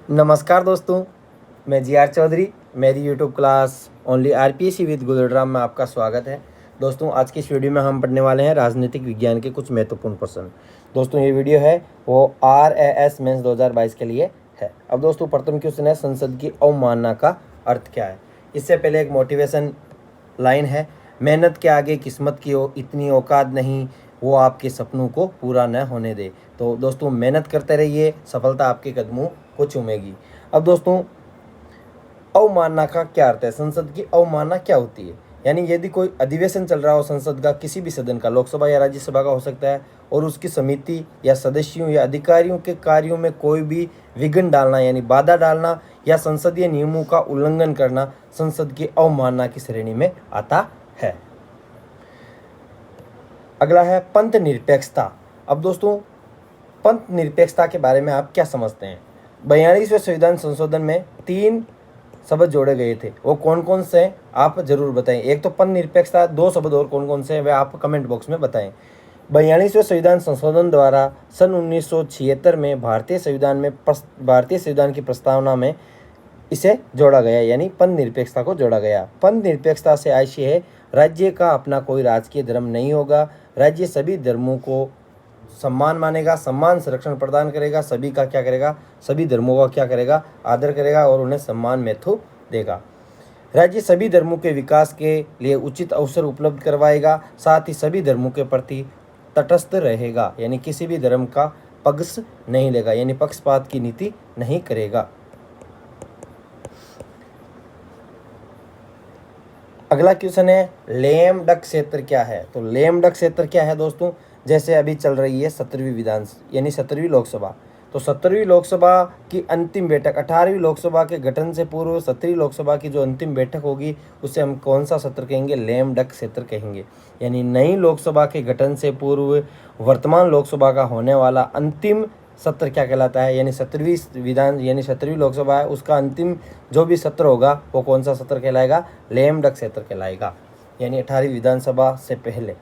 नमस्कार दोस्तों, मैं जी आर चौधरी। मेरी YouTube class only RPSC with Gurugram में आपका स्वागत है। दोस्तों, आज की इस वीडियो में हम पढ़ने वाले हैं राजनीतिक विज्ञान के कुछ महत्वपूर्ण प्रश्न। दोस्तों, ये वीडियो है वो RAS मेंस 2022 के लिए है। अब दोस्तों, प्रथम क्वेश्चन है, संसद की अवमानना का अर्थ क्या है। इससे पहले एक मोटिवेशन लाइन है, मेहनत के आगे किस्मत की इतनी औकात नहीं, वो आपके सपनों को पूरा न होने दे। तो दोस्तों, मेहनत करते रहिए, सफलता आपके कदमों को चूमेगी। अब दोस्तों, अवमानना का क्या अर्थ है, संसद की अवमानना क्या होती है। यानी यदि कोई अधिवेशन चल रहा हो संसद का, किसी भी सदन का, लोकसभा या राज्यसभा का हो सकता है, और उसकी समिति या सदस्यों या अधिकारियों के कार्यों में कोई भी विघ्न डालना यानी बाधा डालना या संसदीय नियमों का उल्लंघन करना संसद की अवमानना की श्रेणी में आता है। अगला है पंथ निरपेक्षता। अब दोस्तों, पंथ निरपेक्षता के बारे में आप क्या समझते हैं। 42वें संविधान संशोधन में 3 शब्द जोड़े गए थे, वो कौन कौन से हैं आप जरूर बताएं। एक तो पंथ निरपेक्षता, 2 शब्द और कौन कौन से हैं वे आप कमेंट बॉक्स में बताएं। 42वें संविधान संशोधन द्वारा सन 1976 में भारतीय संविधान की प्रस्तावना में इसे जोड़ा गया, यानी पंथ निरपेक्षता को जोड़ा गया। पंथ निरपेक्षता से आशय है, राज्य का अपना कोई राजकीय धर्म नहीं होगा, राज्य सभी धर्मों को सम्मान मानेगा, सम्मान संरक्षण प्रदान करेगा, सभी का क्या करेगा, सभी धर्मों का क्या करेगा, आदर करेगा और उन्हें सम्मान महत्व देगा। राज्य सभी धर्मों के विकास के लिए उचित अवसर उपलब्ध करवाएगा, साथ ही सभी धर्मों के प्रति तटस्थ रहेगा, यानी किसी भी धर्म का पक्ष नहीं लेगा, यानी पक्षपात की नीति नहीं करेगा। अगला क्वेश्चन है, लेम डक क्षेत्र क्या है। तो लेम डक क्षेत्र क्या है दोस्तों, जैसे अभी चल रही है 17वीं लोकसभा, तो 17वीं लोकसभा की अंतिम बैठक, 18वीं लोकसभा के गठन से पूर्व 17वीं लोकसभा की जो अंतिम बैठक होगी उसे हम कौन सा सत्र कहेंगे, लेम डक क्षेत्र कहेंगे। यानी नई लोकसभा के गठन से पूर्व वर्तमान लोकसभा का होने वाला अंतिम सत्र क्या कहलाता है, यानी 17वीं लोकसभा है, उसका अंतिम जो भी सत्र होगा वो कौन सा सत्र कहलाएगा, लेम डक सत्र कहलाएगा, यानी 18वीं विधानसभा से पहले।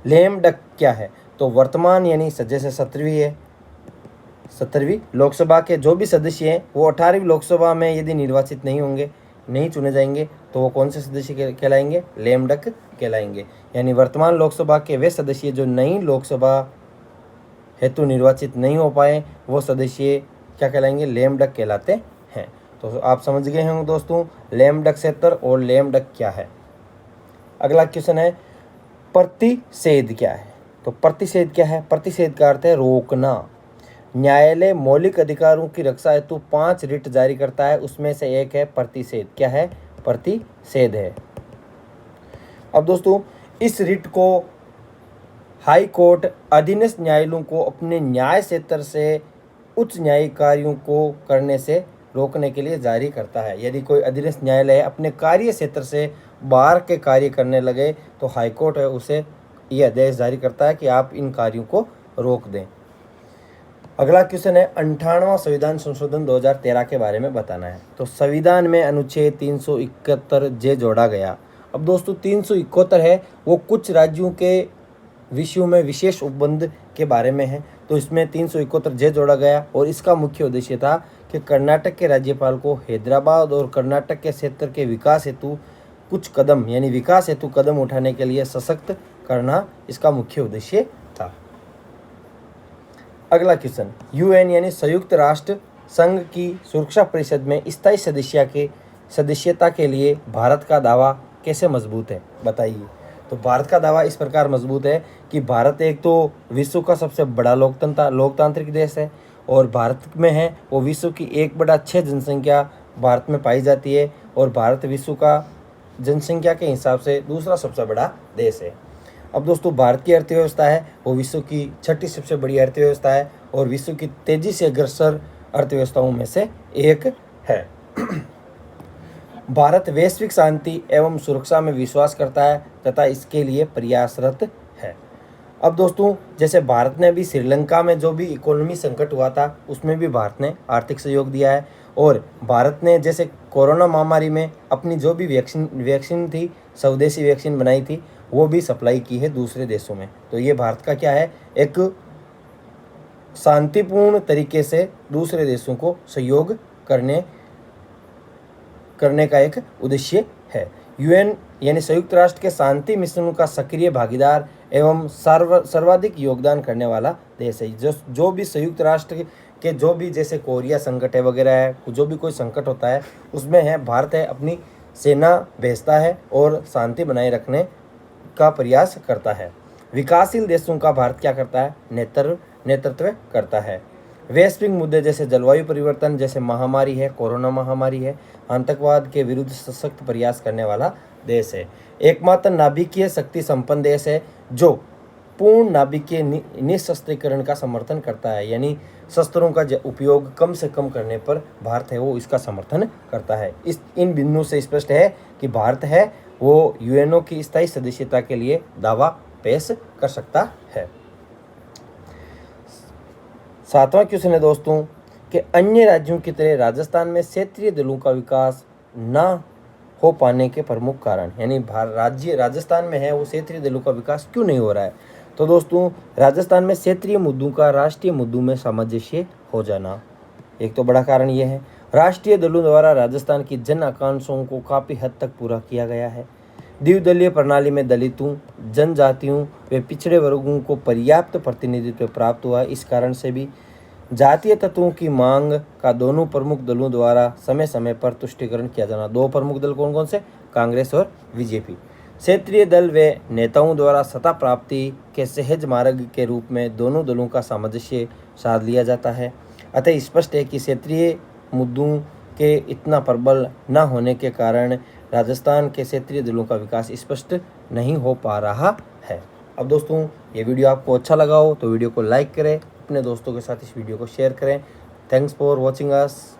लेम डक क्या है, तो वर्तमान यानी जैसे 17वीं लोकसभा के जो भी सदस्य हैं वो 18वीं लोकसभा में यदि निर्वाचित नहीं होंगे, नहीं चुने जाएंगे, तो वो कौन से सदस्य कहलाएंगे, लेम डक कहलाएंगे। यानी वर्तमान लोकसभा के वे सदस्य जो नई लोकसभा हेतु निर्वाचित नहीं हो पाए, वो सदस्य क्या कहलाएंगे, लेम डक कहलाते हैं। तो आप समझ गए होंगे दोस्तों लेम डक क्षेत्र और लेम डक क्या है। अगला क्वेश्चन है, प्रतिषेध क्या है। तो प्रतिषेध क्या है, प्रतिषेध का अर्थ है रोकना। न्यायालय मौलिक अधिकारों की रक्षा हेतु 5 रिट जारी करता है, उसमें से एक है प्रतिषेध। क्या है, प्रतिषेध है। अब दोस्तों, इस रिट को हाई कोर्ट अधीनस्थ न्यायालयों को अपने न्याय क्षेत्र से उच्च न्यायिक कार्यों को करने से रोकने के लिए जारी करता है। यदि कोई अधीनस्थ न्यायालय अपने कार्य क्षेत्र से बाहर के कार्य करने लगे तो हाई कोर्ट है उसे यह आदेश जारी करता है कि आप इन कार्यों को रोक दें। अगला क्वेश्चन है, 58वां संविधान संशोधन 2013 के बारे में बताना है। तो संविधान में अनुच्छेद 371 जे जोड़ा गया। अब दोस्तों, 371 है वो कुछ राज्यों के विषयों में विशेष उपबंध के बारे में है, तो इसमें 371 जे जोड़ा गया और इसका मुख्य उद्देश्य था कि कर्नाटक के राज्यपाल को हैदराबाद और कर्नाटक के क्षेत्र के विकास हेतु कुछ कदम यानी विकास हेतु कदम उठाने के लिए सशक्त करना इसका मुख्य उद्देश्य था। अगला क्वेश्चन, यूएन यानी संयुक्त राष्ट्र संघ की सुरक्षा परिषद में स्थायी सदस्यता के लिए भारत का दावा कैसे मजबूत है, बताइए। तो भारत का दावा इस प्रकार मजबूत है कि भारत एक तो विश्व का सबसे बड़ा लोकतांत्रिक देश है, और भारत में है वो विश्व की 1/6 जनसंख्या भारत में पाई जाती है, और भारत विश्व का जनसंख्या के हिसाब से दूसरा सबसे बड़ा देश है। अब दोस्तों, भारत की अर्थव्यवस्था है वो विश्व की 6ठी सबसे बड़ी अर्थव्यवस्था है और विश्व की तेजी से अग्रसर अर्थव्यवस्थाओं में से एक है। भारत वैश्विक शांति एवं सुरक्षा में विश्वास करता है तथा इसके लिए प्रयासरत है। अब दोस्तों, जैसे भारत ने भी श्रीलंका में जो भी इकोनॉमी संकट हुआ था उसमें भी भारत ने आर्थिक सहयोग दिया है, और भारत ने जैसे कोरोना महामारी में अपनी जो भी वैक्सीन थी, स्वदेशी वैक्सीन बनाई थी, वो भी सप्लाई की है दूसरे देशों में। तो ये भारत का क्या है, एक शांतिपूर्ण तरीके से दूसरे देशों को सहयोग करने का एक उद्देश्य है। यूएन यानी संयुक्त राष्ट्र के शांति मिशनों का सक्रिय भागीदार एवं सर्वाधिक योगदान करने वाला देश है। जो भी संयुक्त राष्ट्र के जो भी जैसे कोरिया संकट है वगैरह है, जो भी कोई संकट होता है उसमें है भारत है अपनी सेना भेजता है और शांति बनाए रखने का प्रयास करता है। विकासशील देशों का भारत क्या करता है? नेतृत्व करता है। वैश्विक मुद्दे जैसे जलवायु परिवर्तन जैसे महामारी है, कोरोना महामारी है, आतंकवाद के विरुद्ध सशक्त प्रयास करने वाला देश है। एकमात्र नाभिकीय शक्ति संपन्न देश है जो पूर्ण नाभिकीय निशस्त्रीकरण का समर्थन करता है, यानी शस्त्रों का उपयोग कम से कम करने पर भारत है वो इसका समर्थन करता है। इन बिंदुओं से स्पष्ट है कि भारत है वो यूएनओ की स्थायी सदस्यता के लिए दावा पेश कर सकता है। 7वां क्वेश्चन है दोस्तों कि अन्य राज्यों की तरह राजस्थान में क्षेत्रीय दलों का विकास न हो पाने के प्रमुख कारण, यानी राजस्थान में है वो क्षेत्रीय दलों का विकास क्यों नहीं हो रहा है? तो दोस्तों राजस्थान में क्षेत्रीय मुद्दों का राष्ट्रीय मुद्दों में सामंजस्य हो जाना एक तो बड़ा कारण ये है। राष्ट्रीय दलों द्वारा राजस्थान की जन आकांक्षाओं को काफ़ी हद तक पूरा किया गया है। द्विदलीय प्रणाली में दलितों, जनजातियों व पिछड़े वर्गों को पर्याप्त प्रतिनिधित्व प्राप्त हुआ। इस कारण से भी जातीय तत्वों की मांग का दोनों प्रमुख दलों द्वारा समय समय पर तुष्टिकरण किया जाना। दो प्रमुख दल कौन कौन से? कांग्रेस और बीजेपी। क्षेत्रीय दल व नेताओं द्वारा सत्ता प्राप्ति के सहज मार्ग के रूप में दोनों दलों का सामंजस्य साध लिया जाता है। अतः स्पष्ट है कि क्षेत्रीय मुद्दों के इतना प्रबल न होने के कारण राजस्थान के क्षेत्रीय दलों का विकास स्पष्ट नहीं हो पा रहा है। अब दोस्तों ये वीडियो आपको अच्छा लगा हो तो वीडियो को लाइक करें, अपने दोस्तों के साथ इस वीडियो को शेयर करें। Thanks for watching us.